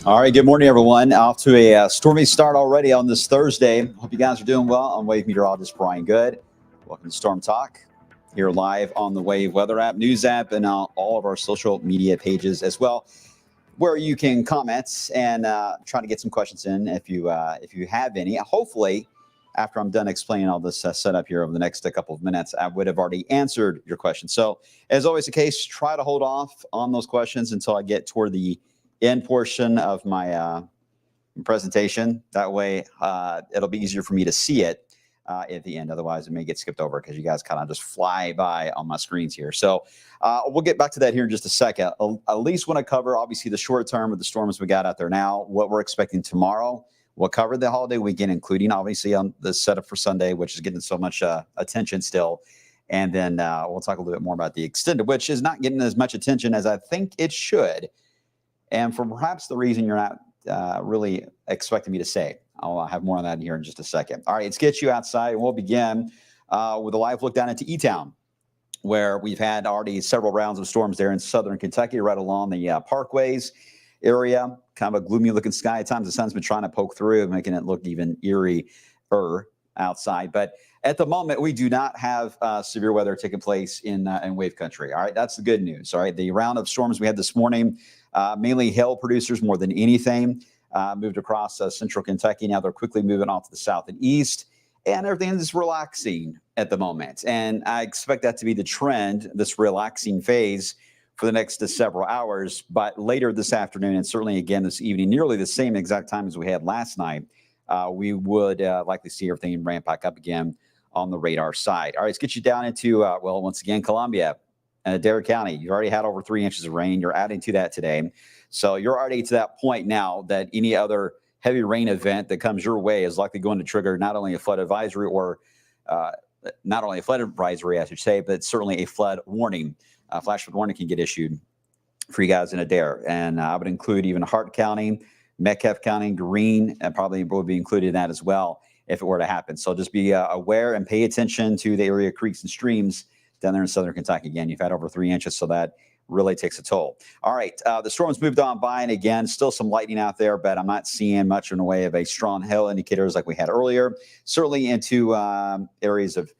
All right, good morning, everyone. Off to a stormy start already on this Thursday. Hope you guys are doing well. I'm Wave Meteorologist Brian Good. Welcome to Storm Talk. Here live on the Wave Weather app, news app, and all of our social media pages as well, where you can comment and try to get some questions in if you have any. Hopefully, after I'm done explaining all this setup here over the next couple of minutes, I would have already answered your questions. So, as always the case, try to hold off on those questions until I get toward the end portion of my presentation. That way, it'll be easier for me to see it at the end. Otherwise, it may get skipped over because you guys kind of just fly by on my screens here. So we'll get back to that here in just a second. At least want to cover, obviously, the short term of the storms we got out there now, what we're expecting tomorrow. We'll cover the holiday weekend, including, obviously, on the setup for Sunday, which is getting so much attention still. And then we'll talk a little bit more about the extended, which is not getting as much attention as I think it should. And for perhaps the reason you're not really expecting me to say. I'll have more on that here in just a second. All right, let's get you outside. We'll begin with a live look down into E-Town, where we've had already several rounds of storms there in southern Kentucky, right along the parkways area. Kind of a gloomy-looking sky. At times, the sun's been trying to poke through, making it look even eerie-er outside. But at the moment, we do not have severe weather taking place in wave country. All right, that's the good news. All right, the round of storms we had this morning, mainly hail producers more than anything, moved across central Kentucky. Now they're quickly moving off to the south and east, and everything is relaxing at the moment. And I expect that to be the trend, this relaxing phase, for the next several hours. But later this afternoon, and certainly again this evening, nearly the same exact time as we had last night, we would likely see everything ramp back up again on the radar side. All right, let's get you down into, well, once again, Columbia and Adair County. You've already had over 3 inches of rain. You're adding to that today. So you're already to that point now that any other heavy rain event that comes your way is likely going to trigger not only a flood advisory or not only a flood advisory, I should say, but certainly a flood warning. Flash flood warning can get issued for you guys in Adair. And I would include even Hart County, Metcalfe County, Greene, and probably would be included in that as well if it were to happen. So just be aware and pay attention to the area creeks and streams down there in southern Kentucky. Again, you've had over 3 inches, so that really takes a toll. All right, the storm's moved on by, and again, still some lightning out there, but I'm not seeing much in the way of a strong hail indicators like we had earlier. Certainly into areas of,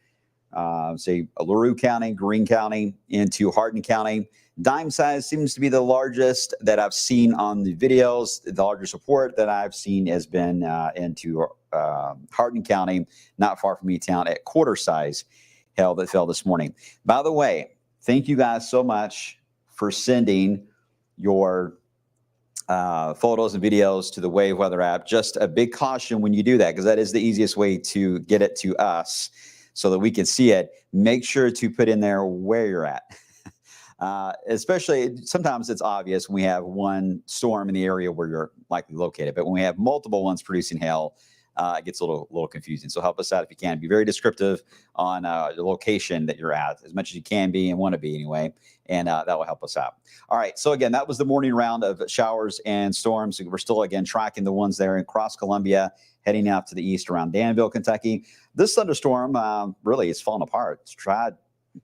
say, LaRue County, Greene County, into Hardin County. Dime size seems to be the largest that I've seen on the videos. The largest report that I've seen has been into Hardin County, not far from E-Town, at quarter size hail that fell this morning. By the way, thank you guys so much for sending your photos and videos to the Wave Weather app. Just a big caution when you do that, because that is the easiest way to get it to us so that we can see it. Make sure to put in there where you're at. Especially, sometimes it's obvious when we have one storm in the area where you're likely located, but when we have multiple ones producing hail, it gets a little confusing. So help us out if you can. Be very descriptive on the location that you're at, as much as you can be and want to be anyway, and that will help us out. All right, so again, that was the morning round of showers and storms. We're still, again, tracking the ones there across Columbia, heading out to the east around Danville, Kentucky. This thunderstorm really is falling apart. It's tried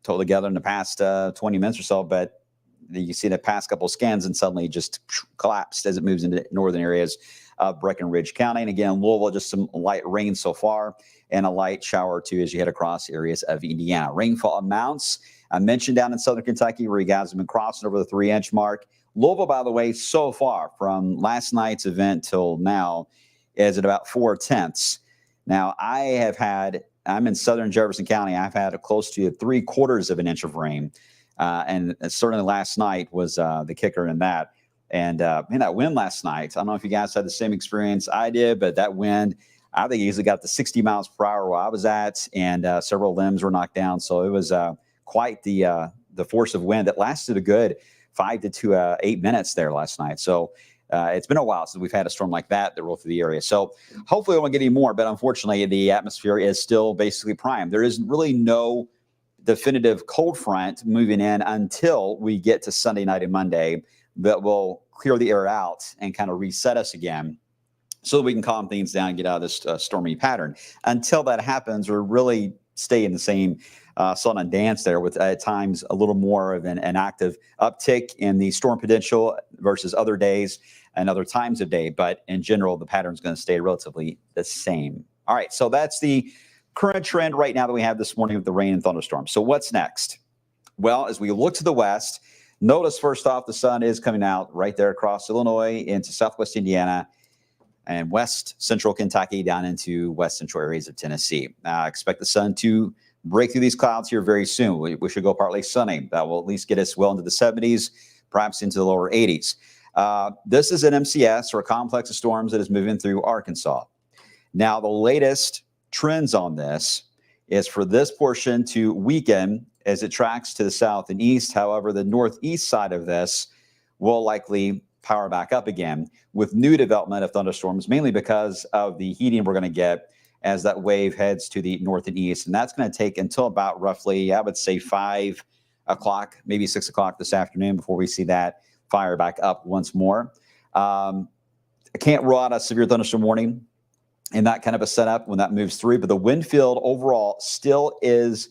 to hold together in the past 20 minutes or so, but you see the past couple of scans and suddenly just collapsed as it moves into northern areas of Breckenridge County. And again, Louisville, just some light rain so far and a light shower or two as you head across areas of Indiana. Rainfall amounts I mentioned down in southern Kentucky where you guys have been crossing over the 3-inch mark. Louisville, by the way, so far from last night's event till now is at about 4/10. Now, I'm in southern Jefferson County. I've had close to 3/4 of an inch of rain. And certainly last night was the kicker in that. And that wind last night, I don't know if you guys had the same experience I did, but that wind, I think, easily got to 60 miles per hour where I was at, and several limbs were knocked down. So it was quite the force of wind that lasted a good 5 to 8 minutes there last night. So it's been a while since we've had a storm like that rolled through the area. So hopefully we won't get any more, but unfortunately the atmosphere is still basically prime. There is really no definitive cold front moving in until we get to Sunday night and Monday that will clear the air out and kind of reset us again so that we can calm things down and get out of this stormy pattern. Until that happens, we're really stay in the same song and dance there with at times a little more of an active uptick in the storm potential versus other days. and other times of day. But in general, the pattern is going to stay relatively the same. All right, so that's the current trend right now that we have this morning with the rain and thunderstorms. So what's next? Well, as we look to the west, notice first off, the sun is coming out right there across Illinois into southwest Indiana and west central Kentucky down into west central areas of Tennessee. Expect the sun to break through these clouds here very soon. We should go partly sunny. That will at least get us well into the 70s, perhaps into the lower 80s. This is an MCS, or a complex of storms, that is moving through Arkansas. Now, the latest trends on this is for this portion to weaken as it tracks to the south and east. However, the northeast side of this will likely power back up again with new development of thunderstorms, mainly because of the heating we're going to get as that wave heads to the north and east. And that's going to take until about roughly, I would say, 5 o'clock, maybe 6 o'clock this afternoon before we see that fire back up once more. I can't rule out a severe thunderstorm warning in that kind of a setup when that moves through, but the wind field overall still is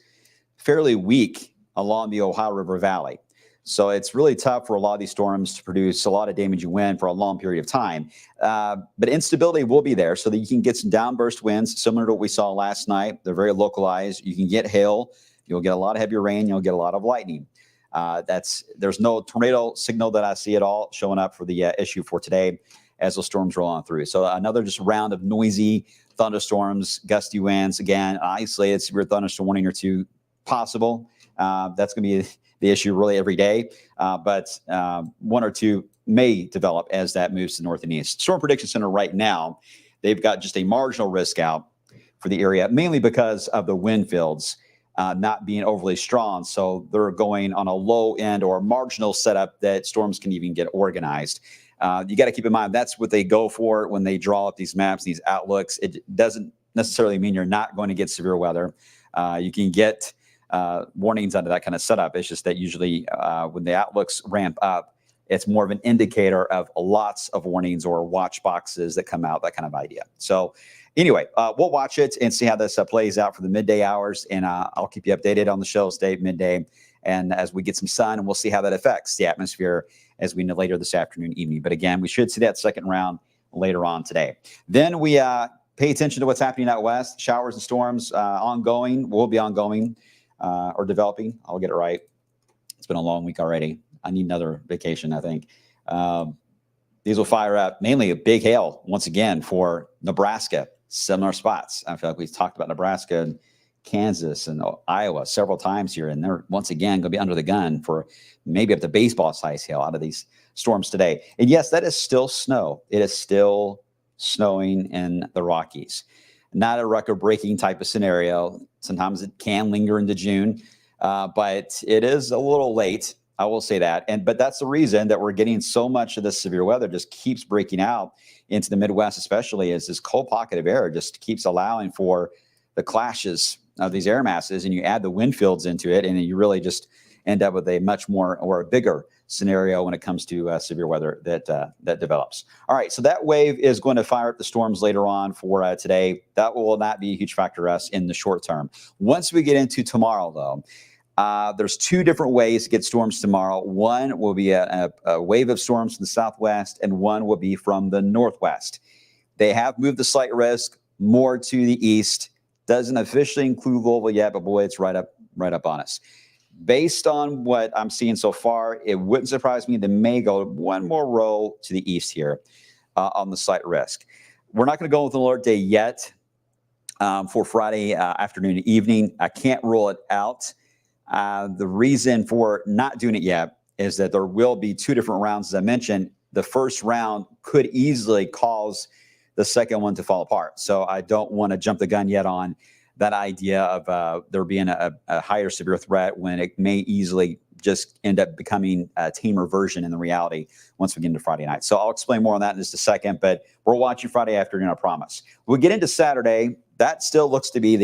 fairly weak along the Ohio River Valley. So it's really tough for a lot of these storms to produce a lot of damaging wind for a long period of time. But instability will be there so that you can get some downburst winds similar to what we saw last night. They're very localized. You can get hail. You'll get a lot of heavy rain. You'll get a lot of lightning. There's no tornado signal that I see at all showing up for the issue for today as those storms roll on through. So another just round of noisy thunderstorms, gusty winds. Again, isolated severe thunderstorm warning or two possible. That's going to be the issue really every day. But one or two may develop as that moves to the north and east. Storm Prediction Center right now, they've got just a marginal risk out for the area, mainly because of the wind fields not being overly strong. So they're going on a low end or marginal setup that storms can even get organized. You got to keep in mind that's what they go for when they draw up these maps, these outlooks. It doesn't necessarily mean you're not going to get severe weather. You can get warnings under that kind of setup. It's just that usually when the outlooks ramp up, it's more of an indicator of lots of warnings or watch boxes that come out, that kind of idea. So anyway, we'll watch it and see how this plays out for the midday hours. And I'll keep you updated on the show today, midday. And as we get some sun, and we'll see how that affects the atmosphere as we know later this afternoon, evening. But again, we should see that second round later on today. Then we pay attention to what's happening out west. Showers and storms will be ongoing or developing. I'll get it right. It's been a long week already. I need another vacation, I think. These will fire up mainly a big hail once again for Nebraska, similar spots. I feel like we've talked about Nebraska and Kansas and Iowa several times here, and they're once again going to be under the gun for maybe up to baseball size hail out of these storms today. And yes, that is still snow. It is still snowing in the Rockies. Not a record-breaking type of scenario. Sometimes it can linger into June, but it is a little late. I will say that. But that's the reason that we're getting so much of this severe weather just keeps breaking out into the Midwest, especially as this cold pocket of air just keeps allowing for the clashes of these air masses, and you add the wind fields into it, and you really just end up with a much more or a bigger scenario when it comes to severe weather that develops. All right, so that wave is going to fire up the storms later on for today. That will not be a huge factor to us in the short term. Once we get into tomorrow, though, there's two different ways to get storms tomorrow. One will be a wave of storms from the southwest, and one will be from the northwest. They have moved the slight risk more to the east. Doesn't officially include Louisville yet, but boy, it's right up on us. Based on what I'm seeing so far, it wouldn't surprise me. They may go one more row to the east here on the slight risk. We're not going to go with an alert day yet for Friday afternoon and evening. I can't rule it out. The reason for not doing it yet is that there will be two different rounds. As I mentioned, the first round could easily cause the second one to fall apart. So I don't want to jump the gun yet on that idea of there being a higher severe threat when it may easily just end up becoming a tamer version in the reality once we get into Friday night. So I'll explain more on that in just a second, but we're watching Friday afternoon, I promise. We'll get into Saturday. That still looks to be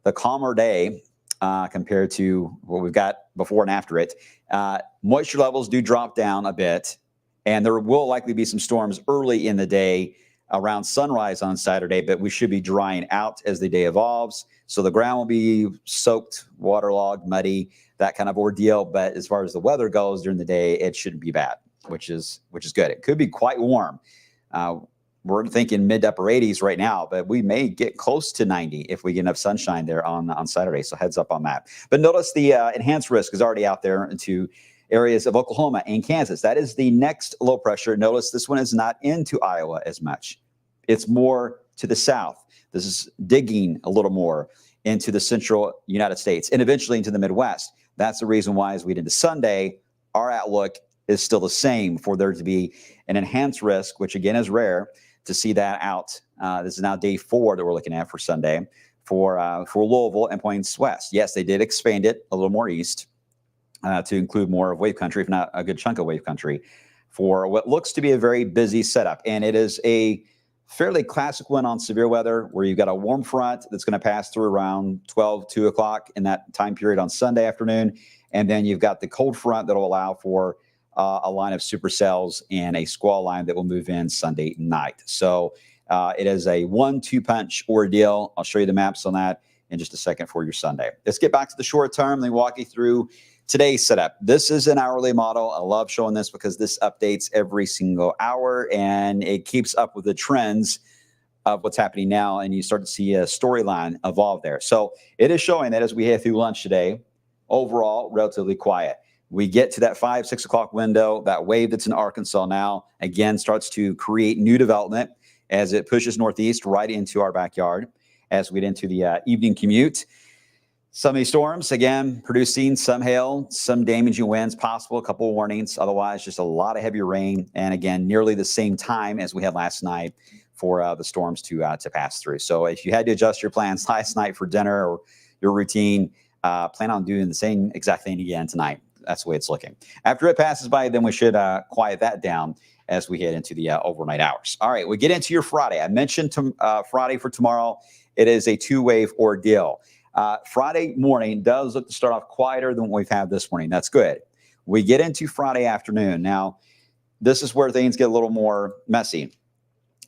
the calmer day compared to what we've got before and after it. Moisture levels do drop down a bit, and there will likely be some storms early in the day around sunrise on Saturday, but we should be drying out as the day evolves. So the ground will be soaked, waterlogged, muddy, that kind of ordeal. But as far as the weather goes during the day, it shouldn't be bad. which is good. It could be quite warm. We're thinking mid to upper 80s right now, but we may get close to 90 if we get enough sunshine there on Saturday. So heads up on that. But notice the enhanced risk is already out there into areas of Oklahoma and Kansas. That is the next low pressure. Notice this one is not into Iowa as much. It's more to the south. This is digging a little more into the central United States and eventually into the Midwest. That's the reason why, as we did to Sunday, our outlook is still the same for there to be an enhanced risk, which again is rare to see that out. This is now day 4 that we're looking at for Sunday for Louisville and points west. Yes, they did expand it a little more east to include more of wave country, if not a good chunk of wave country, for what looks to be a very busy setup. And it is a fairly classic one on severe weather where you've got a warm front that's going to pass through around 2 o'clock in that time period on Sunday afternoon. And then you've got the cold front that will allow for a line of supercells and a squall line that will move in Sunday night. So it is a 1-2 punch ordeal. I'll show you the maps on that in just a second for your Sunday. Let's get back to the short term. Let me walk you through today's setup. This is an hourly model. I love showing this because this updates every single hour and it keeps up with the trends of what's happening now. And you start to see a storyline evolve there. So it is showing that as we head through lunch today, overall, relatively quiet. We get to that 5-6 o'clock window. That wave that's in Arkansas now, again, starts to create new development as it pushes northeast right into our backyard as we get into the evening commute. Some of these storms, again, producing some hail, some damaging winds possible, a couple of warnings. Otherwise, just a lot of heavy rain. And again, nearly the same time as we had last night for the storms to pass through. So if you had to adjust your plans last night for dinner or your routine, plan on doing the same exact thing again tonight. That's the way it's looking. After it passes by, then we should quiet that down as we head into the overnight hours. All right, we get into your Friday. I mentioned Friday for tomorrow. It is a 2-wave ordeal. Friday morning does look to start off quieter than what we've had this morning. That's good. We get into Friday afternoon. Now, this is where things get a little more messy.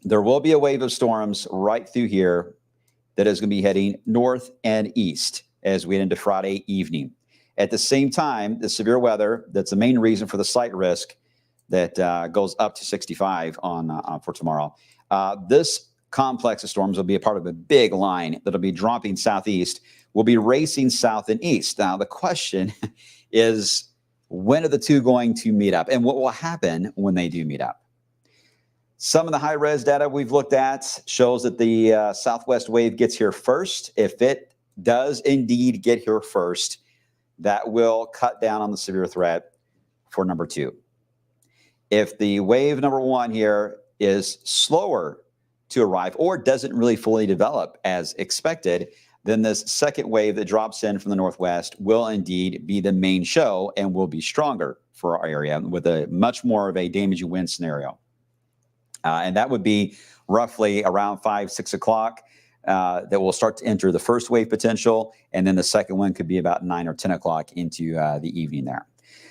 There will be a wave of storms right through here that is going to be heading north and east as we get into Friday evening. At the same time, the severe weather, that's the main reason for the slight risk that goes up to 65 for tomorrow. This complex of storms will be a part of a big line that'll be dropping southeast, will be racing south and east. Now, the question is, when are the two going to meet up? And what will happen when they do meet up? Some of the high-res data we've looked at shows that the southwest wave gets here first. If it does indeed get here first, that will cut down on the severe threat for number 2. If the wave number 1 here is slower to arrive or doesn't really fully develop as expected, then this second wave that drops in from the northwest will indeed be the main show and will be stronger for our area with a much more of a damaging wind scenario. And that would be roughly around 5-6 o'clock. That will start to enter the first wave potential, and then the second one could be about 9 or 10 o'clock into the evening there.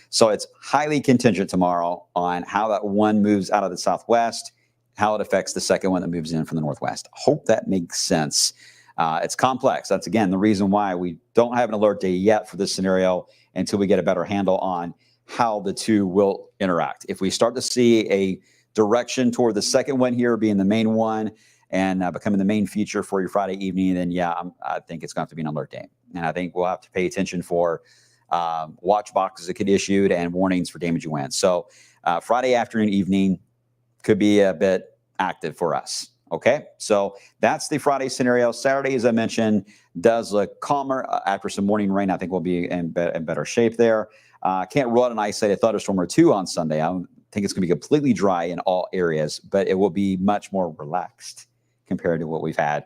So it's highly contingent tomorrow on how that one moves out of the southwest, how it affects the second one that moves in from the northwest. Hope that makes sense. It's complex. That's, again, the reason why we don't have an alert day yet for this scenario until we get a better handle on how the two will interact. If we start to see a direction toward the second one here being the main one, and becoming the main feature for your Friday evening, then I think it's going to have to be an alert day. And I think we'll have to pay attention for watch boxes that get issued and warnings for damaging winds. So Friday afternoon, evening could be a bit active for us. Okay, so that's the Friday scenario. Saturday, as I mentioned, does look calmer after some morning rain. I think we'll be in better shape there. Can't rule out an isolated thunderstorm or 2 on Sunday. I don't think it's going to be completely dry in all areas, but it will be much more relaxed compared to what we've had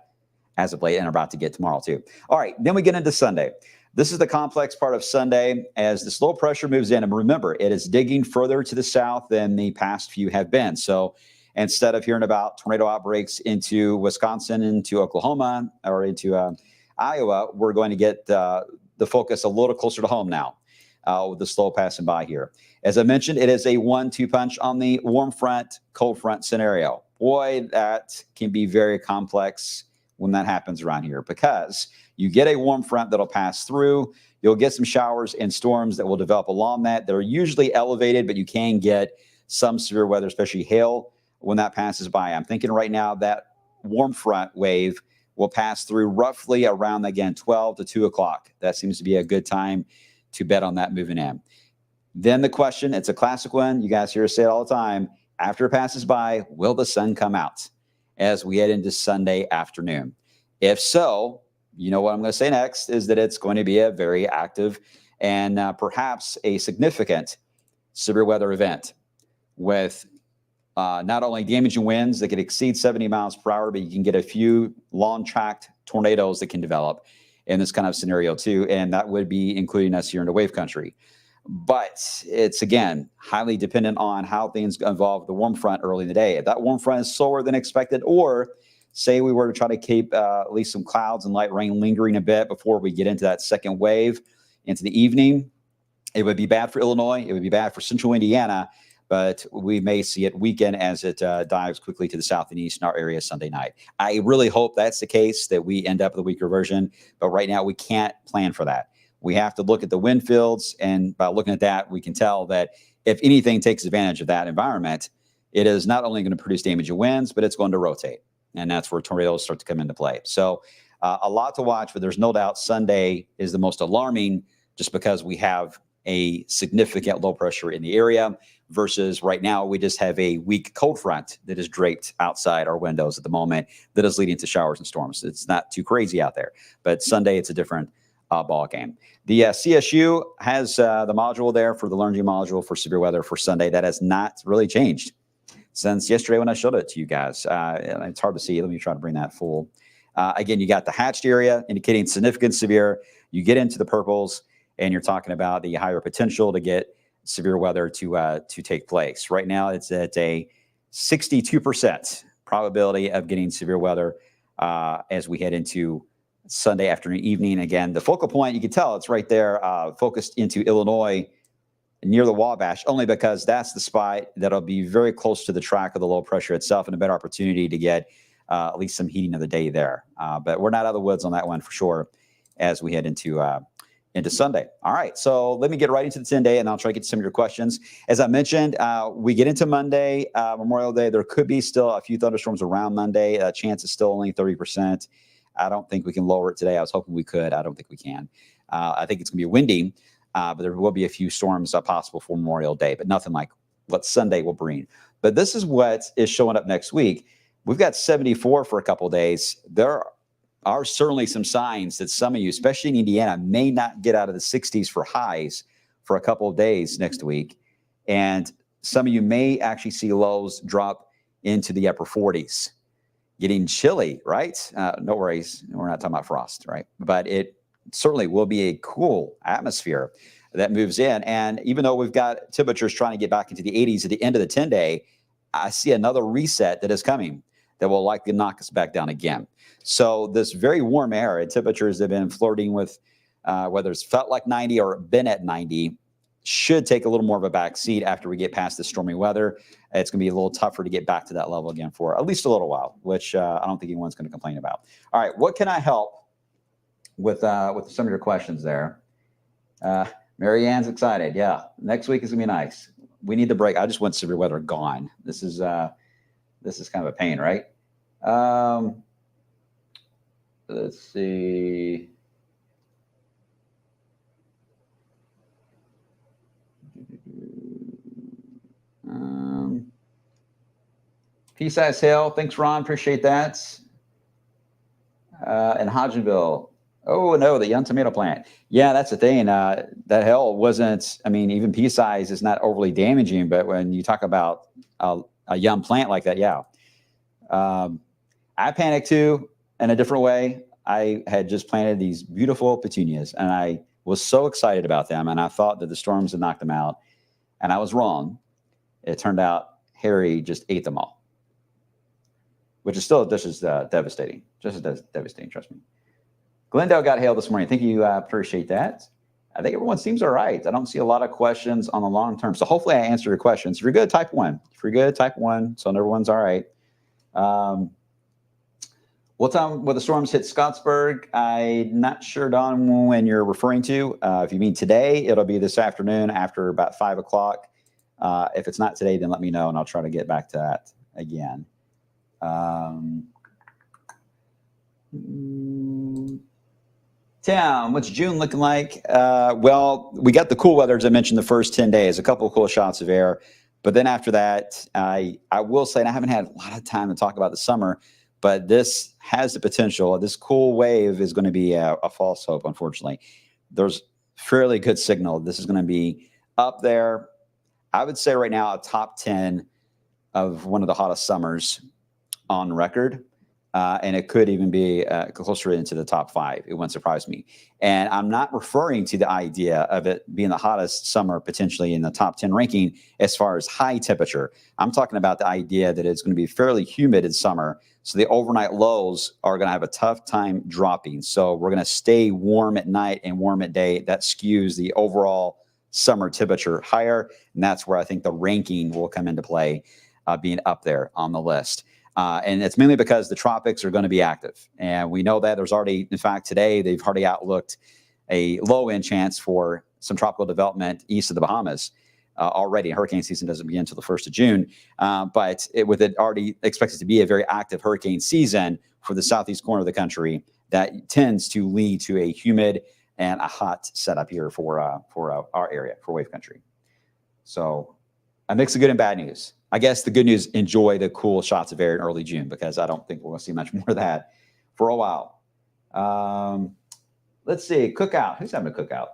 as of late and are about to get tomorrow too. All right, then we get into Sunday. This is the complex part of Sunday as this low pressure moves in. And remember, it is digging further to the south than the past few have been. So instead of hearing about tornado outbreaks into Wisconsin, into Oklahoma, or into Iowa, we're going to get the focus a little closer to home now with the slow passing by here. As I mentioned, it is a 1-2 punch on the warm front, cold front scenario. Boy, that can be very complex when that happens around here because you get a warm front that'll pass through. You'll get some showers and storms that will develop along that. They're usually elevated, but you can get some severe weather, especially hail, when that passes by. I'm thinking right now that warm front wave will pass through roughly around, again, 12 to 2 o'clock. That seems to be a good time to bet on that moving in. Then the question, it's a classic one. You guys hear us say it all the time. After it passes by, will the sun come out as we head into Sunday afternoon? If so, you know what I'm going to say next is that it's going to be a very active and perhaps a significant severe weather event with not only damaging winds that could exceed 70 miles per hour, but you can get a few long-tracked tornadoes that can develop in this kind of scenario too. And that would be including us here in the wave country. But it's, again, highly dependent on how things involve the warm front early in the day. If that warm front is slower than expected, or say we were to try to keep at least some clouds and light rain lingering a bit before we get into that second wave into the evening, it would be bad for Illinois. It would be bad for central Indiana, but we may see it weaken as it dives quickly to the south and east in our area Sunday night. I really hope that's the case, that we end up with a weaker version, but right now we can't plan for that. We have to look at the wind fields, and by looking at that, we can tell that if anything takes advantage of that environment, it is not only going to produce damaging winds, but it's going to rotate, and that's where tornadoes start to come into play. So a lot to watch, but there's no doubt Sunday is the most alarming just because we have a significant low pressure in the area versus right now we just have a weak cold front that is draped outside our windows at the moment that is leading to showers and storms. It's not too crazy out there, but Sunday it's a different ball game. The CSU has the module there for the LearnG module for severe weather for Sunday. That has not really changed since yesterday when I showed it to you guys. It's hard to see. Let me try to bring that full. Again, you got the hatched area indicating significant severe. You get into the purples, and you're talking about the higher potential to get severe weather to take place. Right now, it's at a 62% probability of getting severe weather as we head into Sunday afternoon, evening. Again, the focal point, you can tell it's right there, focused into Illinois near the Wabash, only because that's the spot that'll be very close to the track of the low pressure itself and a better opportunity to get at least some heating of the day there. But we're not out of the woods on that one for sure as we head into Sunday. All right, so let me get right into the 10-day, and I'll try to get to some of your questions. As I mentioned, we get into Monday, Memorial Day. There could be still a few thunderstorms around Monday. Chance is still only 30%. I don't think we can lower it today. I was hoping we could. I don't think we can. I think it's going to be windy, but there will be a few storms possible for Memorial Day, but nothing like what Sunday will bring. But this is what is showing up next week. We've got 74 for a couple of days. There are certainly some signs that some of you, especially in Indiana, may not get out of the 60s for highs for a couple of days next week. And some of you may actually see lows drop into the upper 40s. Getting chilly, right? No worries. We're not talking about frost, right? But it certainly will be a cool atmosphere that moves in. And even though we've got temperatures trying to get back into the 80s at the end of the 10-day, I see another reset that is coming that will likely knock us back down again. So this very warm air and temperatures that have been flirting with whether it's felt like 90 or been at 90 should take a little more of a back seat after we get past the stormy weather. It's going to be a little tougher to get back to that level again for at least a little while, which I don't think anyone's going to complain about. All right, what can I help with some of your questions there? Mary Ann's excited. Yeah, next week is going to be nice. We need the break. I just want severe weather gone. This is kind of a pain, right? Let's see. Pea-sized hail. Thanks, Ron. Appreciate that. And Hodgenville. Oh, no, the young tomato plant. Yeah, that's the thing. That hail wasn't, I mean, even pea size is not overly damaging, but when you talk about a young plant like that, yeah. I panicked too in a different way. I had just planted these beautiful petunias, and I was so excited about them, and I thought that the storms had knocked them out, and I was wrong. It turned out Harry just ate them all, which is still just as devastating. Just as devastating, trust me. Glendale got hail this morning. Thank you. Appreciate that. I think everyone seems all right. I don't see a lot of questions on the long term. So hopefully I answered your questions. If you're good, type 1. If you're good, type 1. So everyone's all right. What time will the storms hit Scottsburg? I'm not sure, Don, when you're referring to. If you mean today, it'll be this afternoon after about 5 o'clock. If it's not today, then let me know, and I'll try to get back to that again. Tim, what's June looking like? Well, we got the cool weather, as I mentioned, the first 10 days, a couple of cool shots of air. But then after that, I will say, and I haven't had a lot of time to talk about the summer, but this has the potential. This cool wave is going to be a false hope, unfortunately. There's fairly good signal. This is going to be up there. I would say right now a top 10 of one of the hottest summers on record. And it could even be closer into the top 5. It wouldn't surprise me. And I'm not referring to the idea of it being the hottest summer potentially in the top 10 ranking as far as high temperature. I'm talking about the idea that it's going to be fairly humid in summer. So the overnight lows are going to have a tough time dropping. So we're going to stay warm at night and warm at day. That skews the overall summer temperature higher. And that's where I think the ranking will come into play, being up there on the list. And it's mainly because the tropics are going to be active. And we know that there's already, in fact, today, they've already outlooked a low-end chance for some tropical development east of the Bahamas already. Hurricane season doesn't begin until the 1st of June. But with it already expected to be a very active hurricane season for the southeast corner of the country, that tends to lead to a humid and a hot setup here for our area, for wave country. So a mix of good and bad news. I guess the good news, enjoy the cool shots of air in early June, because I don't think we're going to see much more of that for a while. Let's see, cookout. Who's having a cookout?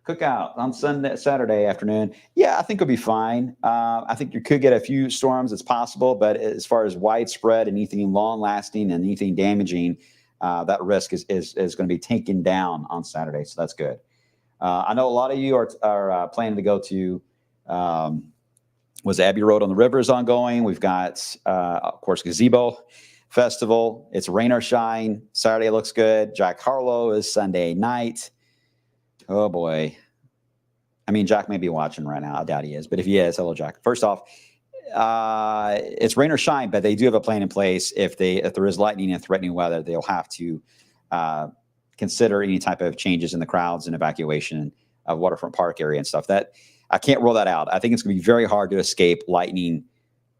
Cookout on Saturday afternoon. Yeah, I think it'll be fine. I think you could get a few storms. It's possible, but as far as widespread and anything long-lasting and anything damaging, that risk is going to be taken down on Saturday, so that's good. I know a lot of you are planning to go to Abbey Road on the River is ongoing. We've got, of course, Gazebo Festival. It's rain or shine. Saturday looks good. Jack Harlow is Sunday night. Oh, boy. I mean, Jack may be watching right now. I doubt he is. But if he is, hello, Jack. First off, it's rain or shine, but they do have a plan in place. If there is lightning and threatening weather, they'll have to consider any type of changes in the crowds and evacuation of Waterfront Park area and stuff. That I can't rule that out. I think it's going to be very hard to escape lightning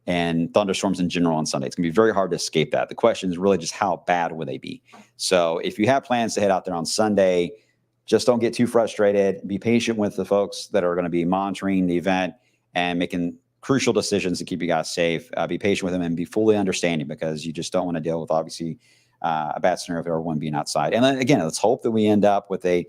and thunderstorms in general on Sunday. It's going to be very hard to escape that. The question is really just how bad would they be? So if you have plans to head out there on Sunday, just don't get too frustrated. Be patient with the folks that are going to be monitoring the event and making crucial decisions to keep you guys safe. Be patient with them and be fully understanding, because you just don't want to deal with, obviously, a bad scenario of everyone being outside. And then, again, let's hope that we end up with a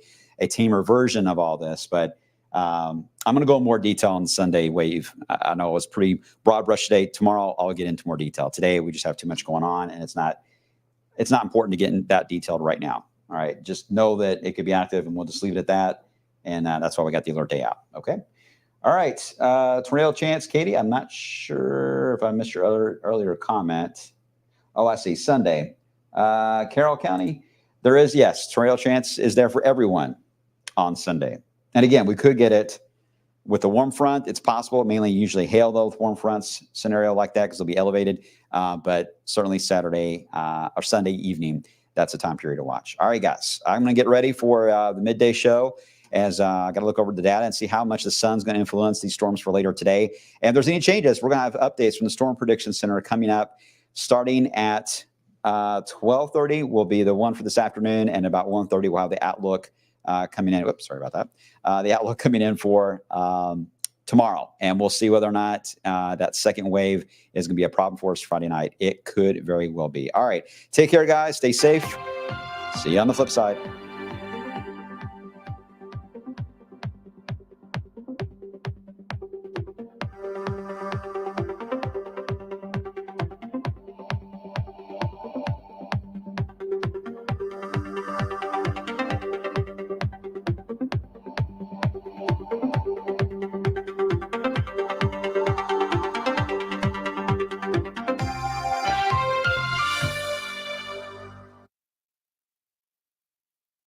tamer version of all this. But I'm going to go in more detail on the Sunday wave. I know it was pretty broad brush today. Tomorrow, I'll get into more detail. Today, we just have too much going on, and it's not important to get in that detailed right now. All right, just know that it could be active, and we'll just leave it at that. And that's why we got the alert day out. Okay. All right. Tornado chance, Katie. I'm not sure if I missed your earlier comment. Oh, I see. Sunday, Carroll County. There is, yes, tornado chance is there for everyone on Sunday. And again, we could get it with the warm front. It's possible, mainly usually hail, though, with warm fronts scenario like that, because they'll be elevated. But certainly Saturday or Sunday evening, that's a time period to watch. All right, guys, I'm going to get ready for the midday show, as I got to look over the data and see how much the sun's going to influence these storms for later today. And if there's any changes, we're going to have updates from the Storm Prediction Center coming up starting at 12:30 will be the one for this afternoon, and about 1:30 we'll have the outlook coming in. Whoops, sorry about that. The outlook coming in for tomorrow, and we'll see whether or not that second wave is going to be a problem for us Friday night. It could very well be. All right, take care, guys. Stay safe. See you on the flip side.